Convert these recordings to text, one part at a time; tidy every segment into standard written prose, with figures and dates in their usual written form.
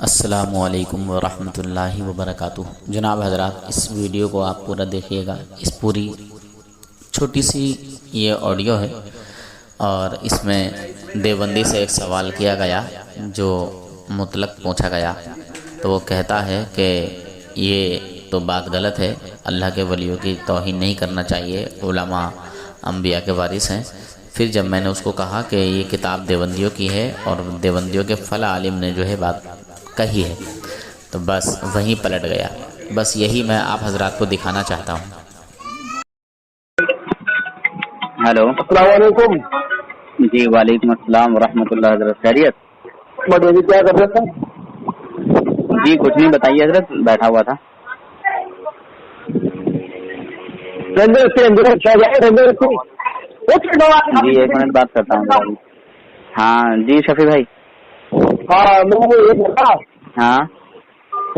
السلام علیکم ورحمۃ اللہ وبرکاتہ۔ جناب حضرات، اس ویڈیو کو آپ پورا دیکھیے گا۔ اس پوری چھوٹی سی یہ آڈیو ہے اور اس میں دیوبندی سے ایک سوال کیا گیا جو مطلق پوچھا گیا، تو وہ کہتا ہے کہ یہ تو بات غلط ہے، اللہ کے ولیوں کی توہین نہیں کرنا چاہیے، علماء انبیاء کے وارث ہیں۔ پھر جب میں نے اس کو کہا کہ یہ کتاب دیوبندیوں کی ہے اور دیوبندیوں کے فلاں عالم نے جو ہے بات کہی ہے، تو بس وہیں پلٹ گیا۔ بس یہی میں آپ حضرات کو دکھانا چاہتا ہوں۔ ہیلو، السلام علیکم۔ جی وعلیکم السلام ورحمۃ اللہ۔ حضرت خیریت؟ جی کیا کر رہے تھے؟ جی کچھ نہیں، بتائیے حضرت، بیٹھا ہوا تھا۔ جی ایک منٹ بات کرتا ہوں۔ ہاں جی شفیع بھائی۔ ہاں میں یہ بتا، ہاں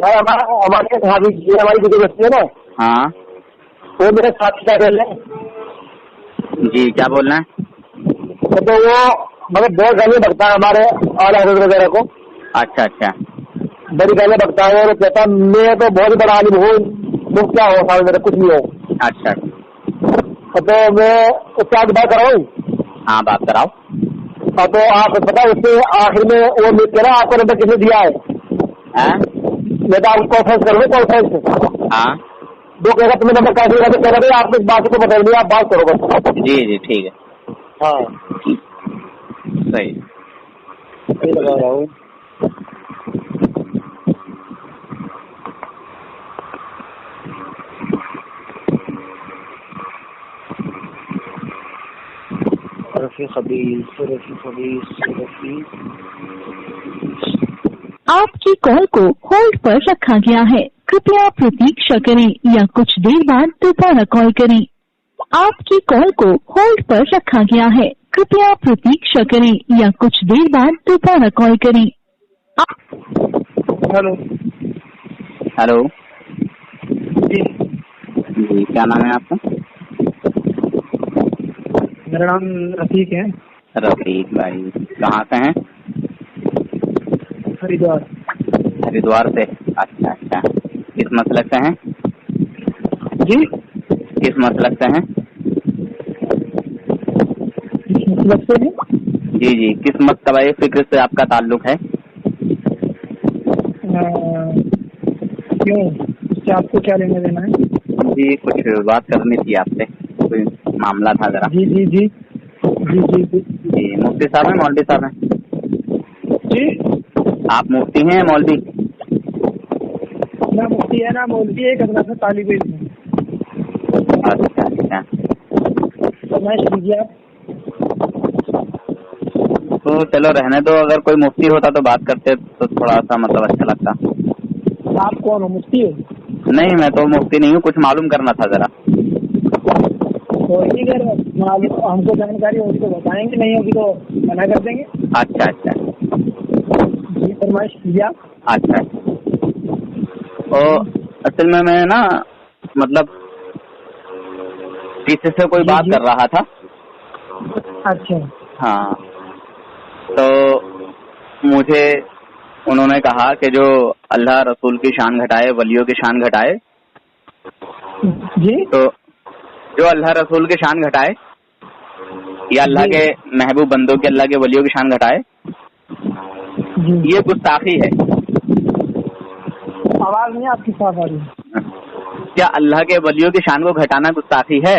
ہمارے ہماری جو بستی ہے نا، ہاں وہ میرے ساتھ کیا کر رہے ہیں، جی کیا بولنا ہے؟ تو وہ مطلب بہت گالی بکتا ہے ہمارے اعلیٰ حضرت وغیرہ کو، اچھا اچھا بڑی گالی بکتا ہے اور کہتا ہے میں تو بہت ہی بڑا عالم ہوں، تم کیا ہو سال میرا کچھ نہیں ہو۔ اچھا تو میں اس سے آج بات کراؤں، ہاں بات کراؤ۔ تو آپ پتا اس سے آخر میں وہ کہہ رہا آپ کو نمبر کس نے دیا ہے، ہاں میں تو آپ کو کانفرنس کروں گا، کانفرنس ہاں جو کہہ رہا تمہیں نمبر کیسے کہہ رہے آپ اس بات کو بتا دیں، آپ بات کرو بس۔ جی جی ٹھیک ہے، ہاں صحیح۔ لگا رہا ہوں۔ آپ کی کال کو ہولڈ پر رکھا گیا ہے، کرپیا پرتیکشا کریں یا کچھ دیر بعد دوبارہ کال کریں۔ آپ کی کال کو ہولڈ پر رکھا گیا ہے، کرپیا پرتیکشا کریں یا کچھ دیر بعد دوبارہ کال کریں۔ ہیلو ہیلو، جی جی کیا نام ہے آپ کا؟ میرا نام رفیق ہے۔ رفیق بھائی، کہاں سے ہیں؟ ہریدوار۔ ہریدوار سے، اچھا اچھا، کس مسلک سے ہیں؟ جی کس مسلک سے ہیں؟ لگتے ہیں جی جی، کس مکتبہ فکر سے آپ کا تعلق ہے؟ کیوں، اس سے آپ کو کیا لینا دینا ہے؟ جی کچھ بات کرنی تھی آپ سے، کوئی معاملہ تھا ذرا۔ جی جی جی جی جی جی جی مفتی صاحب ہیں، مولوی صاحب ہیں؟ جی آپ مفتی ہیں یا مولوی؟ نہ مفتی ہے نہ مولوی، ایک حضرت سے طالب علم ہے۔ اچھا اچھا، فرمائش کیجیے آپ۔ تو چلو رہنے دو، اگر کوئی مفتی ہوتا تو بات کرتے تو تھوڑا سا مطلب اچھا لگتا۔ آپ کون ہو، مفتی ہو؟ نہیں میں تو مفتی نہیں ہوں، کچھ معلوم کرنا تھا ذرا۔ کوئی نہیں، اگر ہم کو جانکاری ہوگی تو بتائیں گے، نہیں ہوگی تو منع کر دیں گے۔ اچھا اچھا جی فرمائش کیجیے آپ۔ اچھا، تو اصل میں نا مطلب پیچھے سے کوئی بات کر رہا تھا۔ اچھا ہاں، تو مجھے انہوں نے کہا کہ جو اللہ رسول کی شان گھٹائے، ولیوں کی شان گھٹائے، جی تو جو اللہ رسول کی شان گھٹائے یا اللہ کے محبوب بندوں کے، اللہ کے ولیوں کی شان گھٹائے، یہ گستاخی ہے۔ آواز نہیں آپ کی صاف آ رہی؟ کیا اللہ کے ولیوں کی شان کو گھٹانا گستاخی ہے؟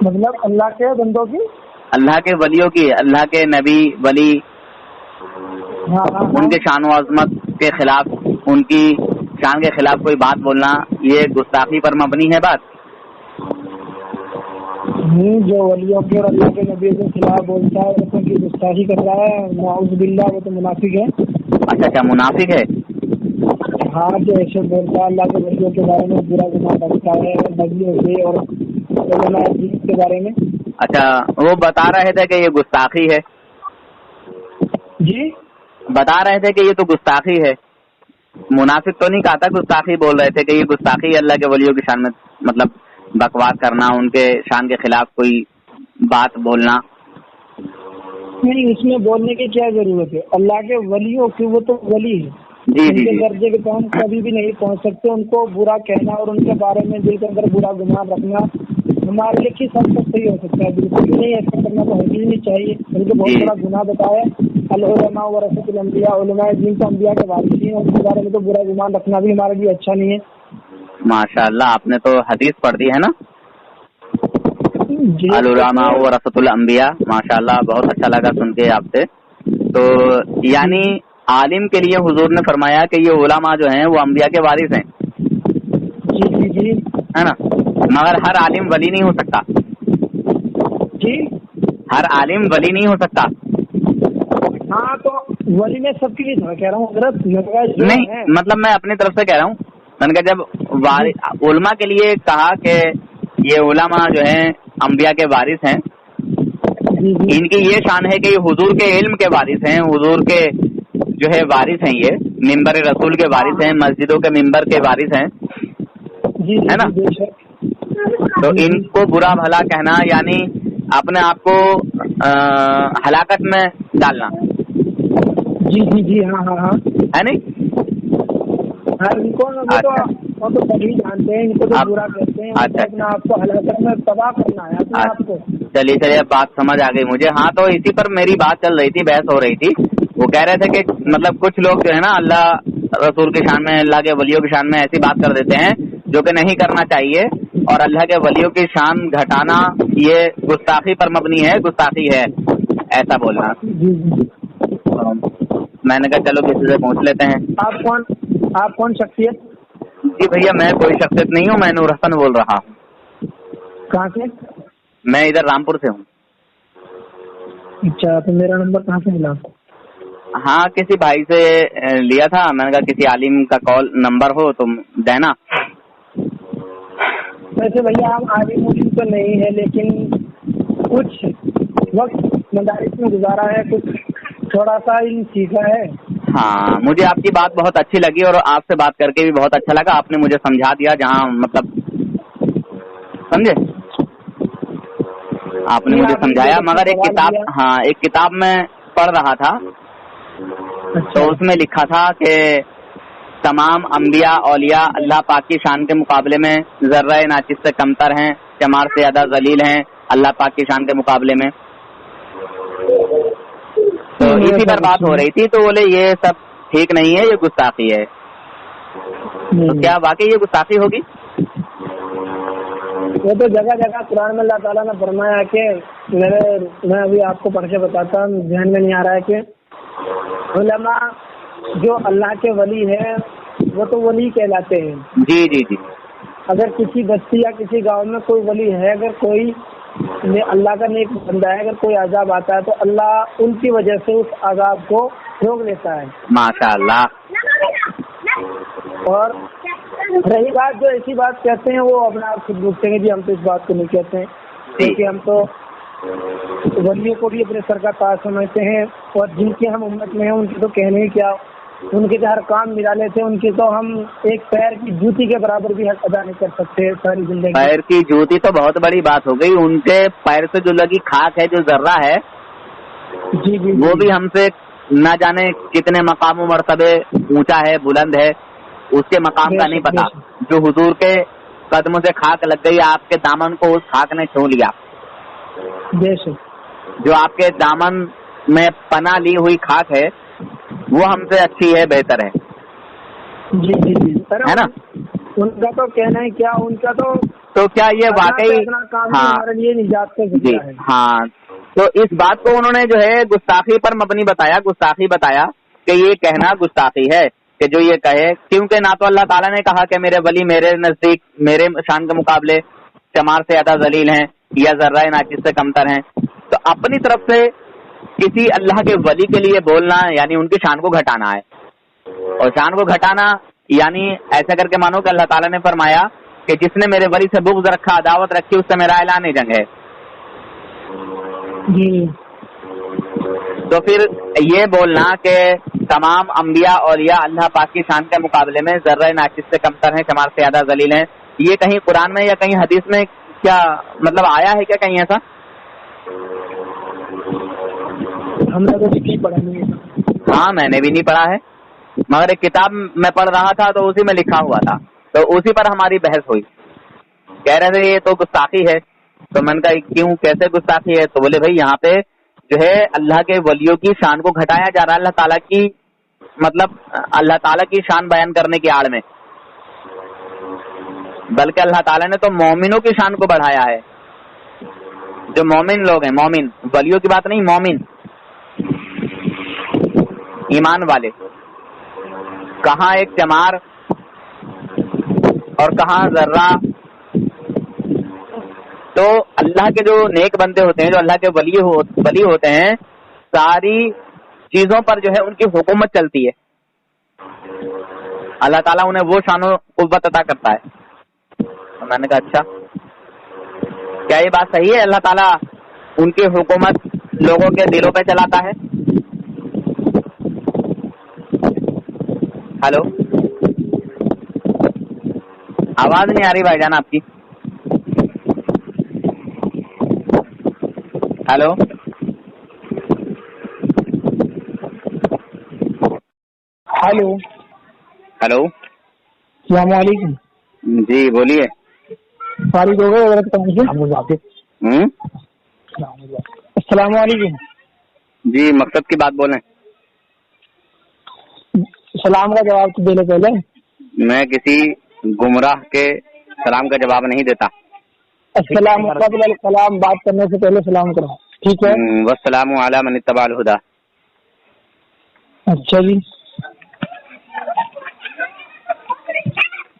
مطلب اللہ کے بندوں کی، اللہ کے ولیوں کی، اللہ کے نبی ولی، ان کے شان و عظمت کے خلاف، ان کی شان کے خلاف کوئی بات بولنا، یہ گستاخی پر مبنی ہے بات؟ جو ولیوں کے اور اللہ کے نبی کے خلاف بولتا ہے ان کی گستاخی کر رہا ہے، نعوذ باللہ، وہ تو منافق ہے۔ اچھا اچھا، منافق ہے؟ ہاں، جو ایسے بولتا ہے اللہ کے ولیوں کے بارے میں برا گناہ کرتا ہے، نبیوں سے اور علماء دین کے بارے میں۔ اچھا، وہ بتا رہے تھے کہ یہ گستاخی ہے؟ جی بتا رہے تھے کہ یہ تو گستاخی ہے، منافق تو نہیں کہا تھا، گستاخی بول رہے تھے کہ یہ گستاخی ہے اللہ کے ولیوں کی شان میں، مطلب بکواس کرنا، ان کے شان کے خلاف کوئی بات بولنا۔ نہیں اس میں بولنے کی کیا ضرورت ہے؟ اللہ کے ولیوں کی وہ تو ولی ہے، ان کے درجے کے تو ہم کبھی بھی نہیں پہنچ سکتے. ان کو برا کہنا اور ان کے بارے میں دل کے اندر برا گمان رکھنا ہمارے لیے کس حد تک صحیح ہو سکتا ہے؟ بالکل بھی نہیں. ایسا کرنا تو ہرگز نہیں چاہیے. ان کو بہت بڑا گناہ بتایا. العلماء ورثۃ الانبیاء، علماء دین تو انبیاء کے وارث ہیں، ان کے بارے میں تو برا گمان رکھنا بھی ہمارے لیے اچھا نہیں ہے. ماشاء اللہ، آپ نے تو حدیث پڑھ دی ہے نا، جی العلماء ورثۃ الانبیاء. ماشاء اللہ، بہت اچھا لگا سن کے آپ سے. تو یعنی عالم کے لیے حضور نے فرمایا کہ یہ علماء جو ہیں وہ انبیاء کے وارث ہیں، جی جی جی ہے نا. مگر ہر عالم ولی نہیں ہو سکتا. جی ہر عالم ولی نہیں ہو سکتا. ہاں تو ولی میں سب کے لیے تھوڑا کہہ رہا ہوں حضرت نہیں، مطلب میں اپنی طرف سے کہہ رہا ہوں. میں نے کہا جب علماء کے لیے کہا کہ یہ علماء جو ہیں انبیاء کے وارث ہیں، ان کی یہ شان ہے کہ یہ حضور کے علم کے وارث ہیں، حضور کے جو ہے وارث ہیں، یہ ممبر رسول کے وارث ہیں، مسجدوں کے ممبر کے وارث ہیں، ہے نا. تو ان کو برا بھلا کہنا یعنی اپنے آپ کو ہلاکت میں ڈالنا. جی جی جی ہاں ہاں ہاں ہے نہیں. ان کو وہ تو سبھی جانتے ہیں، ان کو تو برا کہتے ہیں. اپنے آپ کو ہلاکت میں تباہ کرنا ہے اپنے آپ کو. چلیے اب بات سمجھ آ گئی مجھے. ہاں تو اسی پر میری بات چل رہی تھی، بحث ہو رہی تھی. وہ کہہ رہے تھے کہ مطلب کچھ لوگ جو ہے نا اللہ رسول کی شان میں، اللہ کے ولیوں کی شان میں ایسی بات کر دیتے ہیں جو کہ نہیں کرنا چاہیے، اور اللہ کے ولیوں کی شان گھٹانا یہ گستاخی پر مبنی ہے، گستاخی ہے ایسا بولنا. میں نے کہا چلو کسی سے پوچھ لیتے ہیں. آپ کون شخصیت؟ جی بھیا میں کوئی شخصیت نہیں ہوں، میں نور حسن بول رہا ہوں. کہاں سے؟ میں ادھر رامپور سے ہوں. اچھا، تو میرا نمبر کہاں سے ملا؟ ہاں کسی بھائی سے لیا تھا. میں نے کہا کسی عالم کا کال نمبر ہو تو دینا. ویسے بھیا ہم عالم تو نہیں ہے، لیکن کچھ وقت مدارس میں گزارا ہے، کچھ تھوڑا سا علم سیکھا ہے. ہاں مجھے آپ کی بات بہت اچھی لگی اور آپ سے بات کر کے بھی بہت اچھا لگا. آپ نے مجھے سمجھا دیا جہاں مطلب سمجھے، آپ نے مجھے سمجھایا. مگر ایک کتاب میں پڑھ رہا تھا تو اس میں لکھا تھا کہ تمام انبیاء اولیاء اللہ پاک کی شان کے مقابلے میں ذرہ ناچز سے کمتر ہیں، چمار سے زیادہ ذلیل ہیں اللہ پاک کی شان کے مقابلے میں. تو اسی پر بات ہو رہی تھی تو بولے یہ سب ٹھیک نہیں ہے، یہ گستاخی ہے. تو کیا واقعی یہ گستاخی ہوگی؟ وہ تو جگہ جگہ قرآن میں اللہ تعالیٰ نے فرمایا کہ میں ابھی آپ کو پڑھ کے بتاتا ہوں، ذہن میں نہیں آ رہا ہے کہ علماء جو اللہ کے ولی ہیں وہ تو ولی کہلاتے ہیں. جی جی جی. اگر کسی بستی یا کسی گاؤں میں کوئی ولی ہے، اگر کوئی اللہ کا نیک بندہ ہے، اگر کوئی عذاب آتا ہے تو اللہ ان کی وجہ سے اس عذاب کو روک لیتا ہے. ماشاء اللہ. اور رہی بات جو ایسی بات کہتے ہیں وہ اپنا آپ خود بولتے ہیں کہ ہم تو اس بات کو نہیں کہتے ہیں، کیونکہ ہم تو ولیوں کو بھی اپنے سر کا تاج سمجھتے ہیں، اور جن کی ہم امت میں ہیں ان کی تو کہنے ہی کیا، ان کے ہر کام نرالے تھے، ان کی تو ہم ایک پیر کی جوتی کے برابر بھی حق ادا نہیں کر سکتے ساری زندگی. پیر کی جوتی تو بہت بڑی بات ہو گئی. ان کے پیر سے جو لگی خاک ہے، جو ذرہ ہے، جی جی وہ بھی ہم سے نہ جانے کتنے مقام و مرتبے اونچا ہے، بلند ہے، اس کے مقام کا نہیں پتا. جو حضور کے قدموں سے خاک لگ گئی، آپ کے دامن کو اس خاک نے چھو لیا. جو آپ کے دامن میں پناہ لی ہوئی خاک ہے وہ ہم سے اچھی ہے، بہتر ہے. جی جی جی ہے نا. ان کا تو کہنا ہے کیا، ان کا تو کیا یہ واقعی ہمارے لیے نجات کا ذریعہ ہے. ہاں تو اس بات کو انہوں نے جو ہے گستاخی پر مبنی بتایا، گستاخی بتایا کہ یہ کہنا گستاخی ہے کہ جو یہ کہے، کیونکہ نہ تو اللہ تعالیٰ نے کہا کہ میرے ولی میرے نزدیک میرے شان کے مقابلے چمار سے زیادہ ذلیل ہیں یا ذرہ ناچز سے کمتر ہیں. تو اپنی طرف سے کسی اللہ کے ولی کے لیے بولنا یعنی ان کی شان کو گھٹانا ہے. اور شان کو گھٹانا یعنی ایسا کر کے مانو کہ اللہ تعالیٰ نے فرمایا کہ جس نے میرے ولی سے بغض رکھا، عداوت رکھی، اس سے میرا اعلان جنگ ہے. تو پھر یہ بولنا کہ تمام انبیاء اولیاء اللہ پاک کی شان کے مقابلے میں ذرہ ناچز سے کمتر ہیں، چمار سے زیادہ ذلیل ہیں، یہ کہیں قرآن میں یا کہیں حدیث میں کیا مطلب آیا ہے کیا کہیں ایسا؟ ہم نے تو نہیں پڑھا نہیں ہے. ہاں میں نے بھی نہیں پڑھا ہے، مگر ایک کتاب میں پڑھ رہا تھا تو اسی میں لکھا ہوا تھا، تو اسی پر ہماری بحث ہوئی. کہہ رہے تھے یہ تو گستاخی ہے. تو میں نے کہا کیوں، کیسے گستاخی ہے؟ تو بولے بھائی یہاں پہ جو ہے اللہ کے ولیوں کی شان کو گھٹایا جا رہا ہے، اللہ تعالیٰ کی مطلب اللہ تعالیٰ کی شان بیان کرنے کی آڑ میں، بلکہ اللہ تعالیٰ نے تو مومنوں کی شان کو بڑھایا ہے. جو مومن لوگ ہیں، مومن، ولیوں کی بات نہیں، مومن ایمان والے. کہاں ایک چمار اور کہاں ذرہ. تو اللہ کے جو نیک بندے ہوتے ہیں، جو اللہ کے ولی ہوتے ہیں، ساری چیزوں پر جو ہے ان کی حکومت چلتی ہے. اللہ تعالیٰ انہیں وہ شان و قوت عطا کرتا ہے. میں نے کہا اچھا، کیا یہ بات صحیح ہے؟ اللہ تعالیٰ ان کی حکومت لوگوں کے دلوں پہ چلاتا ہے. ہلو، آواز نہیں آ رہی بھائی جان آپ کی. ہلو، ہلو ہلو، السلام علیکم. جی بولیے. فارغ ہو گئے حضرت کام سے؟ السلام علیکم. جی مقصد کی بات بولیں. سلام کا جواب تو دینے پہلے. میں کسی گمراہ کے سلام کا جواب نہیں دیتا. السلام قبل الکلام، بات کرنے سے پہلے سلام کرو، ٹھیک ہے؟ والسلام علی من اتبع الہدی. اچھا جی،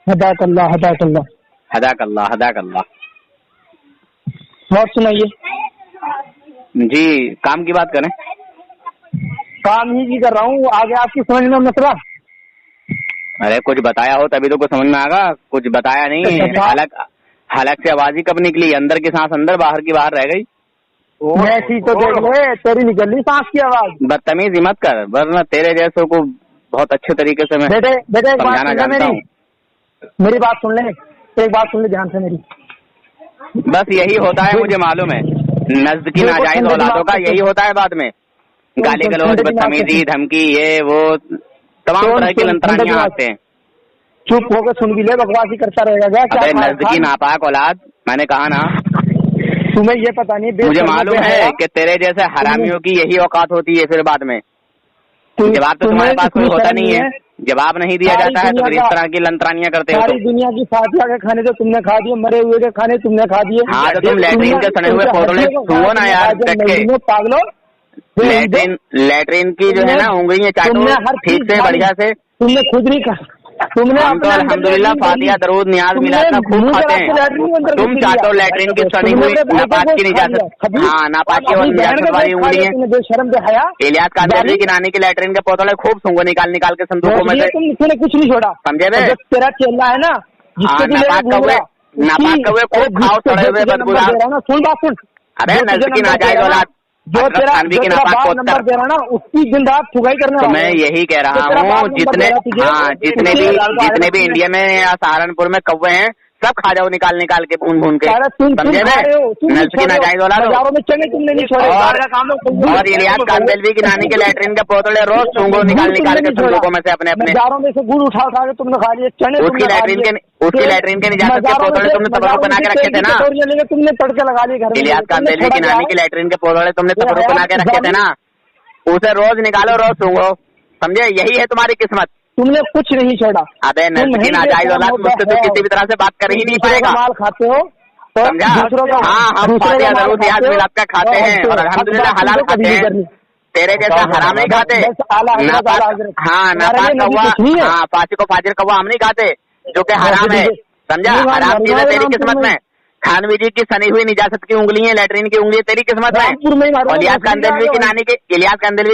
ہداک اللہ ہداک اللہ ہداک اللہ ہداک اللہ. بات سنائیے. جی کام کی بات کریں. کام ہی کی کر رہا ہوں، آگے آپ کی سمجھ میں مسئلہ. ارے کچھ بتایا ہو تبھی تو کچھ سمجھ میں آگا. کچھ بتایا نہیں، حلق سے آواز ہی کب نکلی؟ اندر کی سانس اندر، باہر کی باہر رہ گئی. ایسی تو دیکھ لے، تیری نکل لی سانس کی آواز. بدتمیزی مت کر، ورنہ تیرے جیسوں کو بہت اچھے طریقے سے میں بیٹے ایک بات سمجھانا سن لے، جانتا ہوں. میری بات سن لے، ایک بات سن لے دھیان سے میری. بس یہی ہوتا ہے، مجھے معلوم ہے. نزد کی ناجائز اولادوں کا یہی ہوتا ہے. بعد میں گالی گلوچ، بدتمیزی، دھمکی، یہ وہ تمام طرح کی لنترانیاں آتے ہیں. چپ ہو کے سن بھی لے، بکواسی کرتا رہے گا کیا؟ نزد کی ناپاک اولاد، میں نے کہا نا. تمہیں یہ پتا نہیں، مجھے معلوم ہے کہ تیرے جیسے حرامیوں کی یہی اوقات ہوتی ہے. پھر بعد میں جواب تو تمہارے پاس کوئی ہوتا نہیں ہے، جواب نہیں دیا جاتا ہے تو پھر اس طرح کی لنترانیاں کرتے ہو. ساری دنیا کی فاتحہ کے کھانے تو تم نے کھا دیے، مرے ہوئے کے کھانے تم نے کھا دیے. ہاں تو تم لیٹرین کے سڑے ہوئے پوتڑے چھوؤ نا یار ڈٹ کے. پاگلو، لیٹرین کی جو ہے نا انگلیاں چاٹو ٹھیک سے بڑھیا سے. تم نے خود نہیں کہا. ہم تو الحمدللہ فاتحہ درود نیاز میلاد کا خوب کھاتے ہیں. تم چاٹو لیٹرین کی سڑی ہوئی ناپاک کی نجاست. ہاں ناپاک کی اور نجاست والی انگلیاں. شرم سے حیا. الیاس قادری کی نانی کے لیٹرین کے پوتڑے خوب سونگو نکال نکال کے صندوقوں میں سے. تم نے کچھ نہیں چھوڑا، سمجھے بے؟ تیرا چیلا ہے نا، ناپاک ہوئے خوب کھاؤ سڑے ہوئے بدبودار. سن بات سن. ارے نزد کی ناجائز اولاد، جو تیرا نمبر دے رہا نا اس کی دن رات ٹھگائی کرنے والا. میں یہی کہہ رہا ہوں، جتنے بھی انڈیا میں یا سہارنپور میں کوے ہیں سب کھا جاؤ نکال نکال کے بھون بھون کے. سمجھے میں؟ نزد کی ناجائز اولاد. اور الیاس کاندیلوی کی نانی کے لیٹرین کے پوتڑے روز سونگو نکال نکال کے صندوقوں میں سے اپنے اپنے. میں سے گڑ اٹھا اٹھا کے تم نے کھا لیے. اس کی لیٹرین کے نجاست کے پوتڑے تم نے تبرک بنا کے رکھے تھے نا. تم نے تڑکے لگا لیے گھر میں. الیاس کاندیلوی کی نانی کے لیٹرین کے پوتڑے تم نے تبرک بنا کے رکھے تھے نا. اسے روز نکالو روز سونگو. سمجھے؟ یہی ہے تمہاری قسمت. تم نے کچھ نہیں چھوڑا. ابے نزد کی ناجائز اولاد، مجھ سے تو کسی بھی طرح سے بات کر ہی نہیں پائے گا. مال کھاتے ہو، سمجھا؟ ہاں ہم فاتحہ درود نیاز میلاد کا کھاتے ہیں اور الحمدللہ حلال کھاتے ہیں. تیرے جیسا حرام نہیں کھاتے. ہاں ناپاک کوا، ہاں فاسق و فاجر کوا ہم نہیں کھاتے جو کہ حرام ہے. سمجھا؟ حرام چیزیں تیری قسمت میں. تھانوی جی کی سنی ہوئی نجاست کی انگلی ہیں، لیٹرین کی انگلی تیری قسمت میں. الیاس کاندیلوی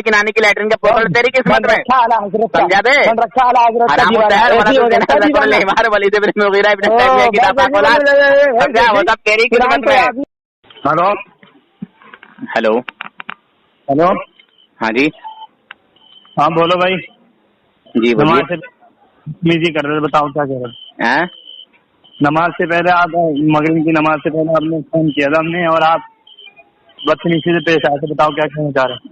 کی نانی کی لیٹرین کے پوتڑے تیری قسمت میں. سمجھا بے؟ حرام وہ سب تیری قسمت میں. ہلو ہلو ہلو، ہاں جی. ہاں بولو بھائی. جی بولیے. بزی کر رہے، بتاؤ کیا کہہ رہے. نماز سے پہلے آپ، مغرب کی نماز سے پہلے آپ نے فون کیا تھا ہم نے، اور آپ بدتمیزی سے پیش آئے تھے. بتاؤ کیا کہنا چاہ رہے ہیں.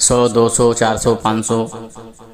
100, 200, 400, 500